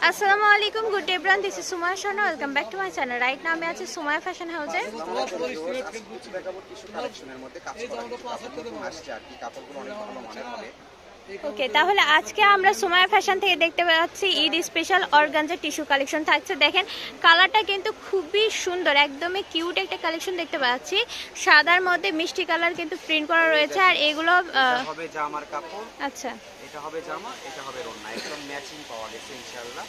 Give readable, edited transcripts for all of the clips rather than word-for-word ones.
আসসালামু আলাইকুম, good day everyone, this is Sumaya Shanu, welcome back to my channel. Right now আমি আছি সুমায়া ফ্যাশন হাউসে। ওকে, তাহলে আজকে আমরা সুমায়া ফ্যাশন থেকে দেখতে পাচ্ছি Eid special organza tissue collection থাকছে। দেখেন কালারটা কিন্তু খুবই সুন্দর, একদমই কিউট একটা কালেকশন দেখতে পাচ্ছি। সাদার মধ্যে মিষ্টি কালার কিন্তু প্রিন্ট করা রয়েছে। আর এগুলো হবে জামার কাপড়। আচ্ছা, এটা হবে জামা, এটা হবে ওড়না, একদম ম্যাচিং পাওয়া গেছে ইনশাআল্লাহ।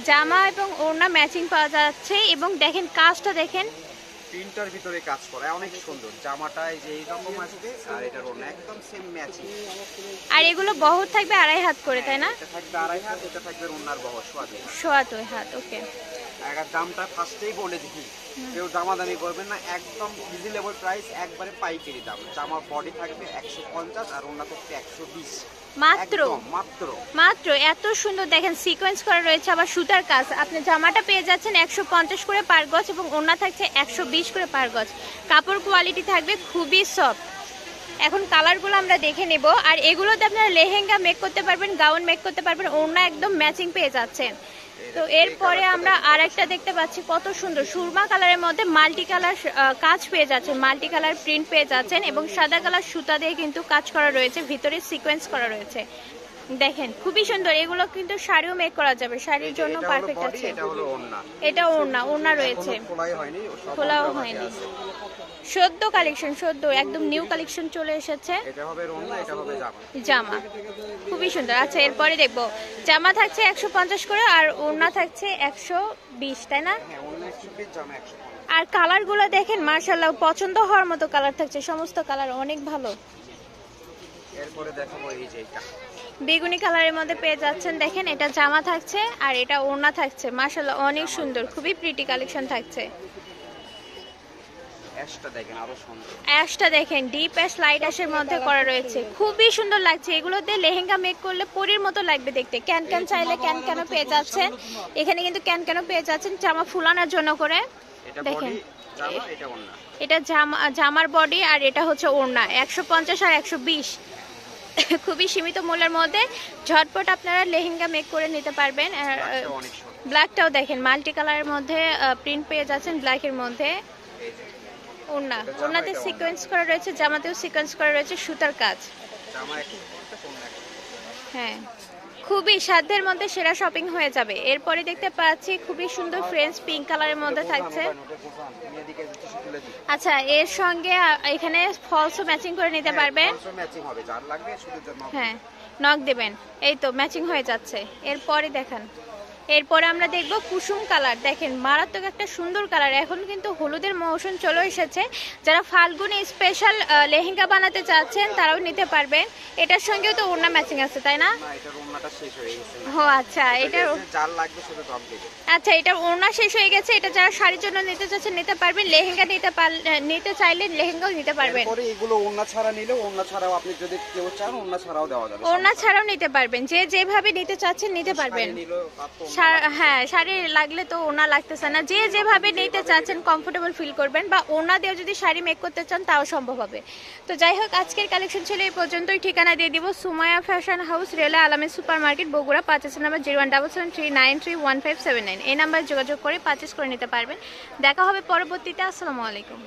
জামা এবং ওড়না ম্যাচিং পাওয়া যাচ্ছে। এবং দেখেন কাজটা দেখেন, প্রিন্টার ভিতরে কাজ করা অনেক সুন্দর। জামাটায় যে এইরকম আসবে আর এটার ওড়না একদম সেম ম্যাচিং। আর এগুলো বহর থাকবে 2.5 হাত করে, তাই না? এটা থাকবে 2.5 হাত, এটা থাকবে ওড়নার বহর 2.5 হাত। ওকে, এর দামটা ফার্স্টেই বলে দিই, কেউ দামাদামি করবেন না, একদম রিজনেবল প্রাইস, একবারে পাইকারি দাম। জামার বডি থাকবে 150 আর ওড়না থাকবে 120 মাত্র মাত্র মাত্র। এত সুন্দর দেখেন সিকোয়েন্স করা রয়েছে, আবার সুতার কাজ। আপনি জামাটা পেয়ে যাচ্ছেন 150 করে পার গজ এবং ওড়না থাকছে 120 করে পার গজ। কাপড় কোয়ালিটি থাকবে খুবই সফট। এখন কালারগুলো আমরা দেখে নেব। আর এগুলোতে আপনারা লেহেঙ্গা মেক করতে পারবেন, গাউন মেক করতে পারবেন, ওড়না একদম ম্যাচিং পেয়ে যাচ্ছেন। তো এরপরে আমরা আরেকটা দেখতে পাচ্ছি, কত সুন্দর সুরমা কালারের মধ্যে মাল্টি কালার কাজ পেয়ে যাচ্ছেন, মাল্টি কালার প্রিন্ট পেয়ে যাচ্ছেন এবং সাদা কালার সুতা দিয়ে কিন্তু কাজ করা রয়েছে, ভিতরে সিকোয়েন্স করা রয়েছে। দেখেন খুবই সুন্দর। এগুলো কিন্তু শাড়িও মেক করা যাবে, শাড়ির জন্য পারফেক্ট আছে। এটা ওড়না রয়েছে, খোলাও হয়নি। সদ্য কালেকশন, সদ্য একদম নিউ কালেকশন চলে এসেছে। এটা হবে ওড়না, এটা হবে জামা, খুবই সুন্দর। আচ্ছা, এরপরে দেখবো জামা থাকছে 150 করে আর ওড়না থাকছে 120, তাই না? আর কালারগুলো দেখেন মাশাআল্লাহ, পছন্দ হওয়ার মতো কালার থাকছে, সমস্ত কালার অনেক ভালো। এরপরে দেখাবো এই যে এটা বেগুনি কালারের মধ্যে পেয়ে যাচ্ছেন। দেখেন এটা জামা থাকছে আর এটা ওড়না থাকছে, মাশাআল্লাহ অনেক সুন্দর, খুবই প্রিটি কালেকশন থাকছে। অ্যাশটা দেখেন ডিপ অ্যাশ লাইট অ্যাশের মধ্যে করা রয়েছে, খুবই সুন্দর লাগছে। এগুলোতে লেহেঙ্গা মেক করলে পরীর মতো লাগবে দেখতে। ক্যান চাইলে ক্যান পেয়ে যাচ্ছেন, এখানে কিন্তু ক্যান পেয়ে যাচ্ছেন জামা ফুলানোর জন্য করে। দেখেন এটা জামার বডি আর এটা হচ্ছে ওড়না, 150 আর 120। খুবই সীমিত মূল্যের মধ্যে ঝটপট আপনারা লেহেঙ্গা মেক করে নিতে পারবেন। ব্ল্যাকটাও দেখেন মাল্টি কালারের মধ্যে প্রিন্ট পেয়ে যাচ্ছেন, ব্ল্যাকের মধ্যে। ওড়নাতে সিকোয়েন্স করা রয়েছে, জামাতেও সিকোয়েন্স করা রয়েছে, সুতার কাজ। হ্যাঁ, খুবই সাধ্যের মধ্যে সেরা শপিং হয়ে যাবে। এরপরে দেখতে পাচ্ছি খুবই সুন্দর ফ্রেঞ্চ পিঙ্ক কালারের মধ্যে থাকছে। আচ্ছা, এর সঙ্গে এখানে ফলসও ম্যাচিং করে নিতে পারবেন। হ্যাঁ, নক দেবেন, এই তো ম্যাচিং হয়ে যাচ্ছে। এরপরে দেখান, এরপরে আমরা দেখব কুসুম কালার। দেখেন মারাত্মক একটা সুন্দর কালার। এখন কিন্তু হলুদের মৌসুম চলে এসেছে, যারা ফাল্গুনে স্পেশাল লেহেঙ্গা বানাতে চাচ্ছেন তারাও নিতে পারবেন। এটার সঙ্গেও তো ওড়না ম্যাচিং আছে, তাই না? ও আচ্ছা, এটার ওড়না শেষ হয়ে গেছে। এটা যারা শাড়ির জন্য নিতে চাচ্ছেন নিতে পারবেন, লেহেঙ্গা নিতে চাইলে লেহেঙ্গাও নিতে পারবেন। ওড়না ছাড়া নিলে ওড়না ছাড়াও আপনি যদি কেউ চান ওড়না ছাড়াও দেওয়া যাবে, ওড়না ছাড়াও নিতে পারবেন, যে যেভাবে নিতে চাচ্ছেন নিতে পারবেন। হ্যাঁ, শাড়ি লাগলে তো ওড়না লাগতেছে না, যে যেভাবে নিতে চাচ্ছেন কমফোর্টেবল ফিল করবেন, বা ওড়না দিয়ে যদি শাড়ি মেক করতে চান তাও সম্ভব হবে। তো যাই হোক, আজকের কালেকশন ছিল এই পর্যন্তই। ঠিকানা দিয়ে দিব সুমায়া ফ্যাশন হাউস, রেলওয়ে আলামী supermarket, Bogura. Purchase number 0177393159। এই নাম্বারে যোগাযোগ করে পারচেস করে নিতে পারবেন। দেখা হবে পরবর্তীতে। আসসালামু আলাইকুম।